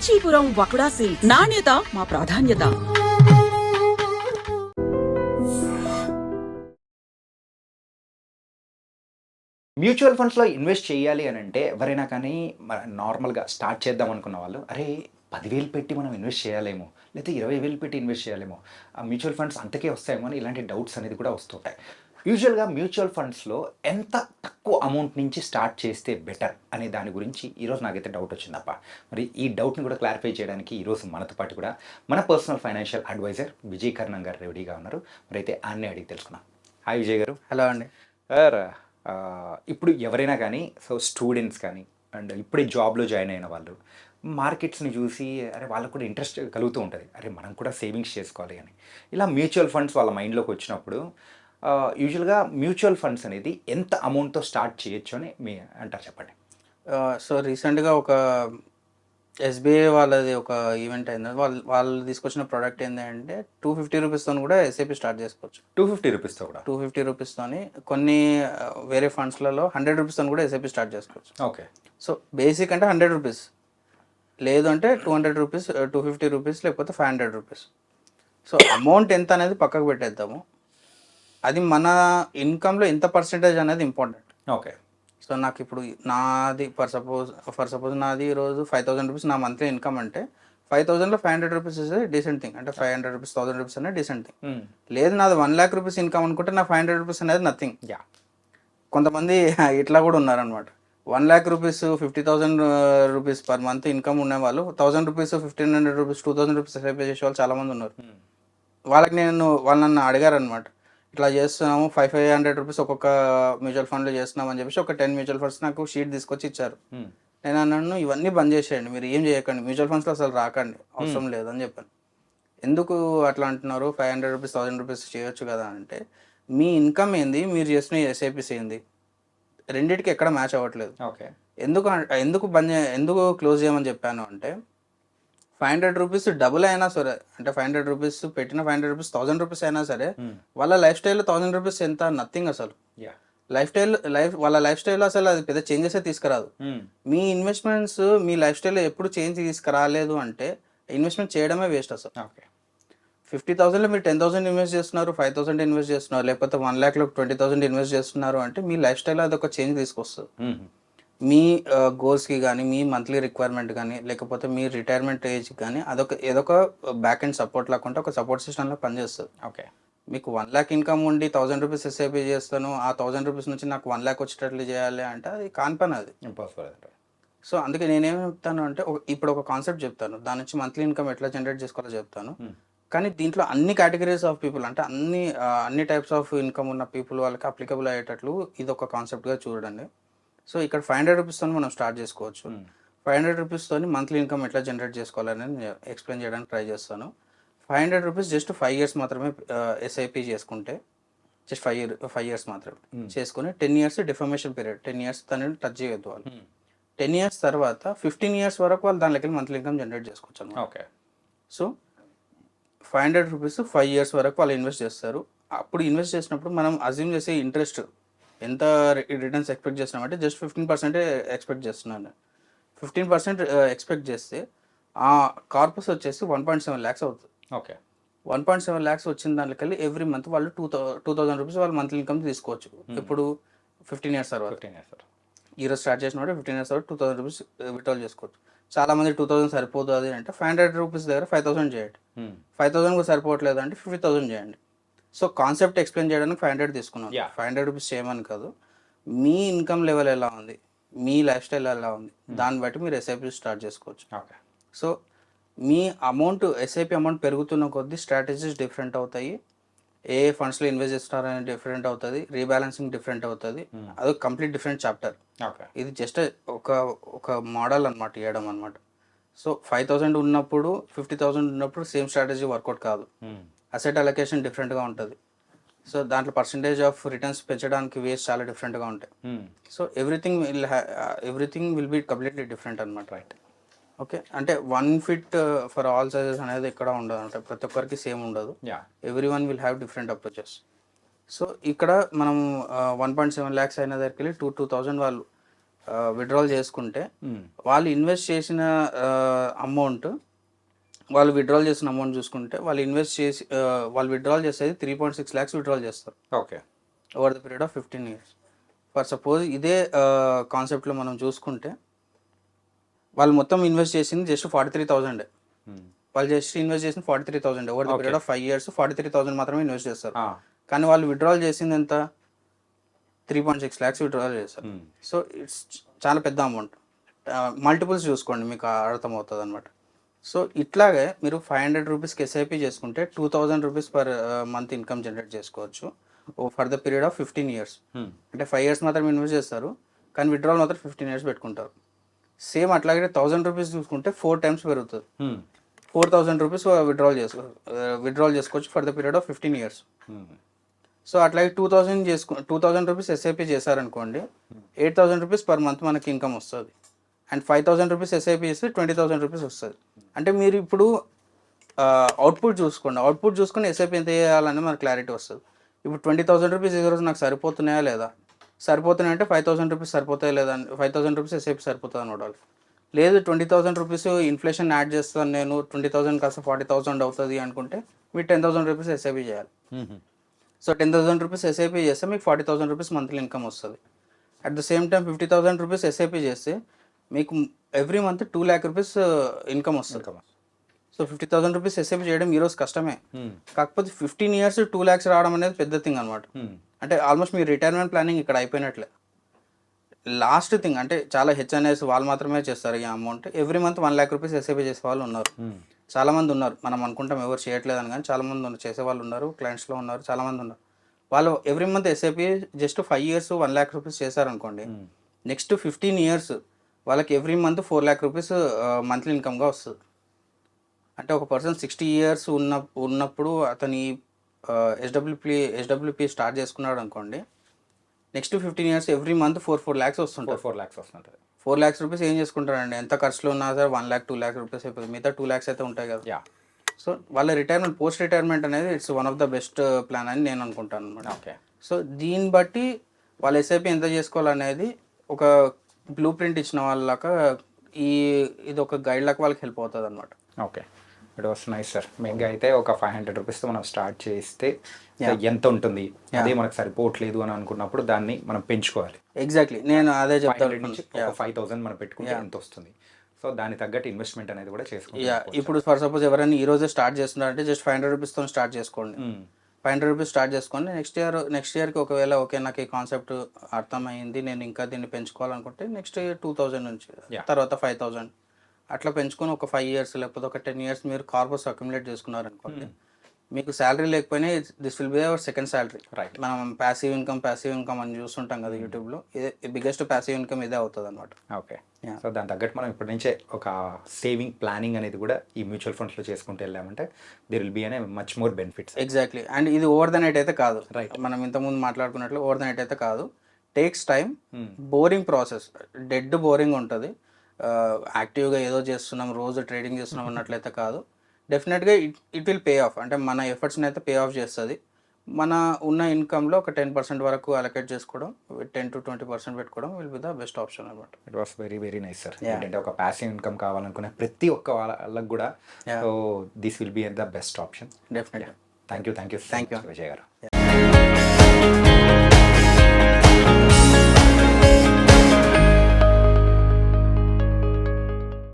Kanchipuram వకుడా silk, నాణ్యత మా ప్రాధాన్యత. మ్యూచువల్ ఫండ్స్లో ఇన్వెస్ట్ చేయాలి అని అంటే ఎవరైనా కానీ నార్మల్గా స్టార్ట్ చేద్దాం అనుకున్న వాళ్ళు అరే 10,000 పెట్టి మనం ఇన్వెస్ట్ చేయాలేమో, లేకపోతే 20,000 పెట్టి ఇన్వెస్ట్ చేయాలేమో, ఆ మ్యూచువల్ ఫండ్స్ అంతకే వస్తాయేమో అని ఇలాంటి డౌట్స్ అనేది కూడా వస్తుంటాయి. యూజువల్గా మ్యూచువల్ ఫండ్స్లో ఎంత తక్కువ అమౌంట్ నుంచి స్టార్ట్ చేస్తే బెటర్ అనే దాని గురించి ఈరోజు నాకైతే డౌట్ వచ్చిందప్ప. మరి ఈ డౌట్ని కూడా క్లారిఫై చేయడానికి ఈరోజు మనతో పాటు కూడా మన పర్సనల్ ఫైనాన్షియల్ అడ్వైజర్ విజయ్ కర్ణం గారు రెడీగా ఉన్నారు. మరి అయితే ఆయన్ని అడిగి తెలుసుకున్నాం. హాయ్ విజయ్ గారు. హలో అండి. సార్, ఇప్పుడు ఎవరైనా కానీ స్టూడెంట్స్ కానీ అండ్ ఇప్పుడే జాబ్లో జాయిన్ అయిన వాళ్ళు మార్కెట్స్ని చూసి అరే వాళ్ళకు కూడా ఇంట్రెస్ట్ కలుగుతూ ఉంటుంది, అరే మనం కూడా సేవింగ్స్ చేసుకోవాలి అని. ఇలా మ్యూచువల్ ఫండ్స్ వాళ్ళ మైండ్లోకి వచ్చినప్పుడు యూజువల్గా మ్యూచువల్ ఫండ్స్ అనేది ఎంత అమౌంట్తో స్టార్ట్ చేయొచ్చు అని మీ అంటారు, చెప్పండి. సో రీసెంట్గా ఒక ఎస్బీఐ వాళ్ళది ఒక ఈవెంట్ అయింది. వాళ్ళు తీసుకొచ్చిన ప్రోడక్ట్ ఏంటంటే 250 రూపీస్తో కూడా ఎస్ఐపి స్టార్ట్ చేసుకోవచ్చు. 250 రూపీస్తో కూడా 250 రూపీస్తోని కొన్ని వేరే ఫండ్స్లలో 100 రూపీస్తో కూడా ఎస్ఐపి స్టార్ట్ చేసుకోవచ్చు. ఓకే. సో బేసిక్ అంటే 100 రూపీస్, లేదు అంటే 200 రూపీస్, 250 రూపీస్, లేకపోతే 500 రూపీస్. సో అమౌంట్ ఎంత అనేది పక్కకు పెట్టేద్దాము. అది మన ఇన్కంలో ఎంత పర్సెంటేజ్ అనేది ఇంపార్టెంట్. ఓకే. సో నాకు ఇప్పుడు నాది ఫర్ సపోజ్ నాది ఈరోజు 5,000 రూపీస్ నా మంత్లీ ఇన్కమ్ అంటే 5,000లో 500 రూపీస్ ఇస్ డీసెంట్ థింగ్. అంటే 500 రూపీస్, 1,000 రూపీస్ అనేది డీసెంట్ థింగ్. లేదు నాది 1,00,000 రూపీస్ ఇన్కమ్ అనుకుంటే నా 500 రూపీస్ అనేది నథింగ్. యా. కొంతమంది ఇట్లా కూడా ఉన్నారనమాట. 1,00,000 rupees, 50,000 rupees per month income ఉన్న వాళ్ళు 1,000 రూపీస్, 1,500 రూపీస్, 2,000 రూపీస్ పే చేసే వాళ్ళు చాలామంది ఉన్నారు. వాళ్ళకి వాళ్ళు నన్ను అడిగారు అనమాట, ఇట్లా చేస్తున్నాము 500 రూపీస్ ఒక్కొక్క మ్యూచువల్ ఫండ్లో చేస్తున్నాం అని చెప్పేసి ఒక 10 మ్యూచువల్ ఫండ్స్ నాకు షీట్ తీసుకొచ్చి ఇచ్చారు. నేను అన్నాను ఇవన్నీ బంద్ చేసేయండి, మీరు ఏం చేయకండి, మ్యూచువల్ ఫండ్స్లో అసలు రాకండి, అవసరం లేదని చెప్పాను. ఎందుకు అట్లా అంటున్నారు, 500 రూపీస్, 1,000 రూపీస్ చేయొచ్చు కదా అంటే, మీ ఇన్కమ్ ఏంది, మీరు చేసిన ఎస్ఐపిస్ ఏంది, రెండింటికి ఎక్కడ మ్యాచ్ అవ్వట్లేదు. ఓకే. ఎందుకు క్లోజ్ చేయమని చెప్పాను అంటే 500 రూపీస్ డబుల్ అయినా సరే, అంటే 500 రూపీస్ పెట్టిన 500 రూపీస్ 1,000 రూపీస్ అయినా సరే, వాళ్ళ లైఫ్ స్టైల్లో 1,000 రూపీస్ ఎంత నథింగ్ అసలు. వాళ్ళ లైఫ్ స్టైల్లో అసలు అది పెద్ద చేంజెస్ తీసుకురాదు. మీ ఇన్వెస్ట్మెంట్స్ మీ లైఫ్ స్టైల్లో ఎప్పుడు చేంజ్ తీసుకురాలేదు అంటే ఇన్వెస్ట్మెంట్ చేయడమే వేస్ట్ అసలు. 50,000లో మీరు 10,000 ఇన్వెస్ట్ చేస్తున్నారు, 5,000 ఇన్వెస్ట్ చేస్తున్నారు, లేకపోతే 1,00,000లో 20,000 ఇన్వెస్ట్ చేస్తున్నారు అంటే మీ లైఫ్ స్టైల్లో అది ఒక చేంజ్ తీసుకొస్తుంది. మీ గోల్స్కి కానీ, మీ మంత్లీ రిక్వైర్మెంట్ కానీ, లేకపోతే మీ రిటైర్మెంట్ ఏజ్కి కానీ ఏదొక బ్యాక్ అండ్ సపోర్ట్ లాకుంటే ఒక సపోర్ట్ సిస్టంలో పనిచేస్తుంది. ఓకే. మీకు 1,00,000 ఇన్కమ్ ఉండి 1,000 రూపీస్ ఎస్ఐపి చేస్తాను, ఆ 1,000 రూపీస్ నుంచి నాకు 1,00,000 వచ్చేటట్లు చేయాలి అంటే అది కాని పని, అది ఇంపాసిబుల్. సో అందుకే నేనేం చెప్తాను అంటే ఇప్పుడు ఒక కాన్సెప్ట్ చెప్తాను, దాని నుంచి మంత్లీ ఇన్కమ్ ఎట్లా జనరేట్ చేసుకోవాలో చెప్తాను. కానీ దీంట్లో అన్ని కేటగిరీస్ ఆఫ్ పీపుల్, అంటే అన్ని టైప్స్ ఆఫ్ ఇన్కమ్ ఉన్న పీపుల్ వాళ్ళకి అప్లికబుల్ అయ్యేటట్లు ఇది ఒక కాన్సెప్ట్గా చూడండి. సో ఇక్కడ 500 రూపీస్తో మనం స్టార్ట్ చేసుకోవచ్చు. 500 రూపీస్తో మంత్లీ ఇన్కమ్ ఎట్లా జనరేట్ చేసుకోవాలని నేను ఎక్స్ప్లెయిన్ చేయడానికి ట్రై చేస్తాను. 500 రూపీస్ జస్ట్ 5 ఇయర్స్ మాత్రమే ఎస్ఐపి చేసుకుంటే, జస్ట్ 5 ఇయర్స్ మాత్రమే చేసుకుని 10 ఇయర్స్ డిఫర్మేషన్ పీరియడ్, 10 ఇయర్స్ తనని టచ్ చేయొద్దు వాళ్ళు. 10 ఇయర్స్ తర్వాత 15 ఇయర్స్ వరకు వాళ్ళు దానిలోకి మంత్లీ ఇన్కమ్ జనరేట్ చేసుకోవచ్చు అన్నమాట. ఓకే. సో 500 రూపీస్ 5 ఇయర్స్ వరకు వాళ్ళు ఇన్వెస్ట్ చేస్తారు. అప్పుడు ఇన్వెస్ట్ చేసినప్పుడు మనం అజ్యూమ్ చేసే ఇంట్రెస్ట్ ఎంత రిటర్న్స్ ఎక్స్పెక్ట్ చేస్తున్నామంటే జస్ట్ 15% ఎక్స్పెక్ట్ చేస్తున్నాను. 15% ఎక్స్పెక్ట్ చేస్తే ఆ కార్పస్ వచ్చేసి 1.7 lakhs అవుతుంది. ఓకే. 1.7 lakhs వచ్చిన దానికెళ్ళి ఎవ్రీ మంత్ వాళ్ళు 2,000 రూపీస్ వాళ్ళు మంత్లీ ఇన్కమ్ తీసుకోవచ్చు. ఇప్పుడు 15 ఇయర్స్ తర్వాత, ఈరోజు స్టార్ట్ చేసినప్పుడు 15 ఇయర్స్ తర్వాత 2,000 రూపీస్ విత్డ్రాల్ చేసుకోవచ్చు. చాలామంది 2,000 సరిపోతుంది అంటే 500 రూపీస్ దగ్గర 5,000 చేయండి. 5,000 కూడా సరిపోవట్లేదు అంటే 50,000 చేయండి. సో కాన్సెప్ట్ ఎక్స్ప్లెయిన్ చేయడానికి 500 తీసుకున్నాం. 500 రూపీస్ చేయమని కాదు, మీ ఇన్కమ్ లెవెల్ ఎలా ఉంది, మీ లైఫ్ స్టైల్ ఎలా ఉంది, దాన్ని బట్టి మీరు ఎస్ఐపి స్టార్ట్ చేసుకోవచ్చు. ఓకే. సో మీ ఎస్ఐపి అమౌంట్ పెరుగుతున్న కొద్దీ స్ట్రాటజీస్ డిఫరెంట్ అవుతాయి, ఏ ఫండ్స్లో ఇన్వెస్ట్ చేస్తున్నారని డిఫరెంట్ అవుతుంది, రీబ్యాలెన్సింగ్ డిఫరెంట్ అవుతుంది. అది కంప్లీట్ డిఫరెంట్ చాప్టర్. ఇది జస్ట్ ఒక మోడల్ అనమాట, ఇవ్వడం అనమాట. సో 5,000 ఉన్నప్పుడు 50,000 ఉన్నప్పుడు సేమ్ స్ట్రాటజీ వర్కౌట్ కాదు. అసెట్ అలొకేషన్ డిఫరెంట్గా ఉంటుంది. సో దాంట్లో పర్సంటేజ్ ఆఫ్ రిటర్న్స్ పెంచడానికి వేస్ చాలా డిఫరెంట్గా ఉంటాయి. So everything will be completely different అనమాట. రైట్. ఓకే. అంటే 1 fit ఫర్ ఆల్ సైజెస్ అనేది ఎక్కడ ఉండదు, అంటే ప్రతి ఒక్కరికి సేమ్ ఉండదు. Every one will have different approaches. So ఇక్కడ మనం 1.7 lakhs అయిన దగ్గరికి వెళ్ళి 2,000 వాళ్ళు విత్డ్రాల్ చేసుకుంటే వాళ్ళు ఇన్వెస్ట్ చేసిన అమౌంట్ వాళ్ళు విత్డ్రాల్ చేసిన అమౌంట్ చూసుకుంటే వాళ్ళు విత్డ్రాల్ చేసేది 3.6 lakhs విత్డ్రాల్ చేస్తారు okay over the period of 15 years. For suppose ఇదే కాన్సెప్ట్లో మనం చూసుకుంటే వాళ్ళు మొత్తం ఇన్వెస్ట్ చేసింది జస్ట్ 43,000. వాళ్ళు జస్ట్ ఇన్వెస్ట్ చేసింది 43,000 over the period of 5 years. 43,000 మాత్రమే ఇన్వెస్ట్ చేస్తారు. కానీ వాళ్ళు విత్డ్రాల్ చేసింది ఎంత, 3.6 lakhs విత్డ్రాల్ చేస్తారు. సో ఇట్స్ చాలా పెద్ద అమౌంట్. మల్టిపుల్స్ చూసుకోండి, మీకు అర్థమవుతుంది అనమాట. సో ఇట్లాగే మీరు 500 రూపీస్కి ఎస్ఐపి చేసుకుంటే 2,000 rupees per month income generate చేసుకోవచ్చు for the period of 15 years. అంటే 5 years మాత్రం ఇన్వెస్ట్ చేస్తారు, కానీ విత్డ్రాల్ మాత్రం 15 years పెట్టుకుంటారు. సేమ్ అట్లాగే 1,000 రూపీస్ చూసుకుంటే 4 times పెరుగుతుంది. 4,000 రూపీస్ విత్డ్రాల్ చేసుకోవచ్చు for the period of 15 years. So అట్లాగే 2,000 రూపీస్ ఎస్ఐపి చేశారనుకోండి, 8,000 రూపీస్ పర్ మంత్ మనకి ఇన్కమ్ వస్తుంది. అండ్ 5,000 రూపీస్ ఎస్ఐపి చేస్తే 20,000 రూపీస్ వస్తుంది. అంటే మీరు ఇప్పుడు అవుట్పుట్ చూసుకోండి, అవుట్పుట్ చూసుకుని ఎస్ఐపి ఎంత చేయాలని మనకు క్లారిటీ వస్తుంది. ఇప్పుడు 20,000 రూపీస్ ఈరోజు నాకు సరిపోతున్నాయా లేదా, సరిపోతున్నాయంటే 5,000 రూపీస్ సరిపోతాయి లేదా, 5,000 రూపీస్ ఎస్ఐపి సరిపోతుంది అని చూడాలి. లేదు 20,000 రూపీస్ ఇన్ఫ్లేషన్ యాడ్ చేస్తాను నేను, 20,000 కాస్త 40,000 అవుతుంది అనుకుంటే మీరు 10,000 రూపీస్ ఎస్ఐపి చేయాలి. సో 10,000 రూపీస్ ఎస్ఐపి చేస్తే మీకు 40,000 రూపీస్ మంత్లీ ఇన్కమ్ వస్తుంది. At the same time 50,000 rupees SIP చేస్తే మీకు every month 2 lakh rupees income వస్తుంది. సో 50,000 రూపీస్ ఎస్ఐపి చేయడం ఈరోజు కష్టమే, కాకపోతే 15 years 2 lakhs రావడం అనేది పెద్ద థింగ్ అనమాట. అంటే ఆల్మోస్ట్ మీ రిటైర్మెంట్ ప్లానింగ్ ఇక్కడ అయిపోయినట్లే. లాస్ట్ థింగ్ అంటే చాలా హెచ్ఎన్ఎస్ వాళ్ళు మాత్రమే చేస్తారు ఈ amount. Every month 1 lakh rupees SIP చేసే వాళ్ళు ఉన్నారు, చాలా మంది ఉన్నారు. మనం అనుకుంటాం ఎవరు చేయట్లేదని, కానీ చాలా మంది ఉన్నారు, చేసే వాళ్ళు ఉన్నారు, క్లయింట్స్లో ఉన్నారు, చాలా మంది ఉన్నారు. వాళ్ళు every month SIP just 5 years 1 lakh rupees చేశారనుకోండి, నెక్స్ట్ 15 years వాళ్ళకి every month 4 lakh rupees monthly ఇన్కమ్గా వస్తుంది. అంటే ఒక పర్సన్ 60 years ఉన్నప్పుడు అతని ఎస్డబ్ల్యూపీ స్టార్ట్ చేసుకున్నాడు అనుకోండి, next 15 years every month 4 lakhs వస్తుంటాయి. 4 lakhs వస్తుంటుంది. 4 lakhs రూపీస్ ఏం చేసుకుంటారండి, ఎంత ఖర్చులో ఉన్నా సరే 1 lakh 2 lakh రూపీస్ అయిపోతుంది, మిగతా 2 lakhs అయితే ఉంటాయి కదా. సో వాళ్ళ రిటైర్మెంట్, పోస్ట్ రిటైర్మెంట్ అనేది it's one of the best plan అని నేను అనుకుంటాను అనమాట. ఓకే. సో దీన్ని బట్టి వాళ్ళ ఎస్ఐపి ఎంత చేసుకోవాలనేది ఒక బ్లూ ప్రింట్ ఇచ్చిన వాళ్ళక ఇది ఒక గైడ్ లాగా వాళ్ళకి హెల్ప్ అవుతుంది అనమాట. Okay, it was nice sir. మెయిన్గా అయితే ఒక 500 రూపీస్తో మనం స్టార్ట్ చేస్తే ఎంత ఉంటుంది, అదే మనకు సరిపోవట్లేదు అని అనుకున్నప్పుడు దాన్ని మనం పెంచుకోవాలి. ఎగ్జాక్ట్లీ, నేను అదే చెప్తాను. నుంచి 5,000 మనం పెట్టుకుంటే ఎంత వస్తుంది, సో దానికి తగ్గట్టు ఇన్వెస్ట్మెంట్ అనేది కూడా చేసుకోవాలి. ఇప్పుడు ఫర్ సపోజ్ ఎవరైనా ఈ రోజే స్టార్ట్ చేస్తున్నారంటే జస్ట్ 500 రూపీస్తో స్టార్ట్ చేసుకోండి. 500 రూపీస్ స్టార్ట్ చేసుకొని నెక్స్ట్ ఇయర్కి ఒకవేళ ఓకే నాకు ఈ కాన్సెప్ట్ అర్థమైంది, నేను ఇంకా దీన్ని పెంచుకోవాలనుకుంటే నెక్స్ట్ ఇయర్ 2,000 నుంచి, తర్వాత 5,000 అట్లా పెంచుకొని ఒక 5 years లేకపోతే ఒక 10 years మీరు కార్పస్ అక్యుములేట్ చేసుకున్నారనుకోండి, మీకు శాలరీ లేకపోయినా this will be our second salary. Right. మనం ప్యాసివ్ ఇన్కమ్ అని చూస్తుంటాం కదా యూట్యూబ్లో, ఇదే బిగ్గెస్ట్ ప్యాసివ్ ఇన్కమ్ ఇదే అవుతుంది అనమాట. ఓకే. సో దాని తగ్గట్టు మనం ఇప్పటి నుంచే ఒక సేవింగ్ ప్లానింగ్ అనేది కూడా ఈ మ్యూచువల్ ఫండ్స్లో చేసుకుంటూ వెళ్ళామంటే దేర్ విల్ బి అనే much more benefits. Exactly. And ఇది ఓవర్ ద నైట్ అయితే కాదు. రైట్. మనం ఇంతకుముందు మాట్లాడుకున్నట్లు ఓవర్ ద నైట్ అయితే కాదు, takes time, boring process, dead boring ఉంటుంది. యాక్టివ్గా ఏదో చేస్తున్నాం, రోజు ట్రేడింగ్ చేస్తున్నాం అన్నట్లయితే కాదు. డెఫినెట్గా ఇట్ విల్ పే ఆఫ్. అంటే మన ఎఫర్ట్స్ని అయితే పే ఆఫ్ చేస్తుంది. మన ఉన్న ఇన్కమ్లో ఒక 10% వరకు అలొకేట్ చేసుకోవడం, 10 to 20% పెట్టుకోవడం will be the best option అనమాట. It was very very nice sir. ఏంటంటే ఒక ప్యాసివ్ ఇన్కమ్ కావాలనుకునే ప్రతి ఒక్క వాళ్ళకి కూడా so this will be the best option. డెఫినెట్గా. థ్యాంక్ యూ విజయ్ గారు.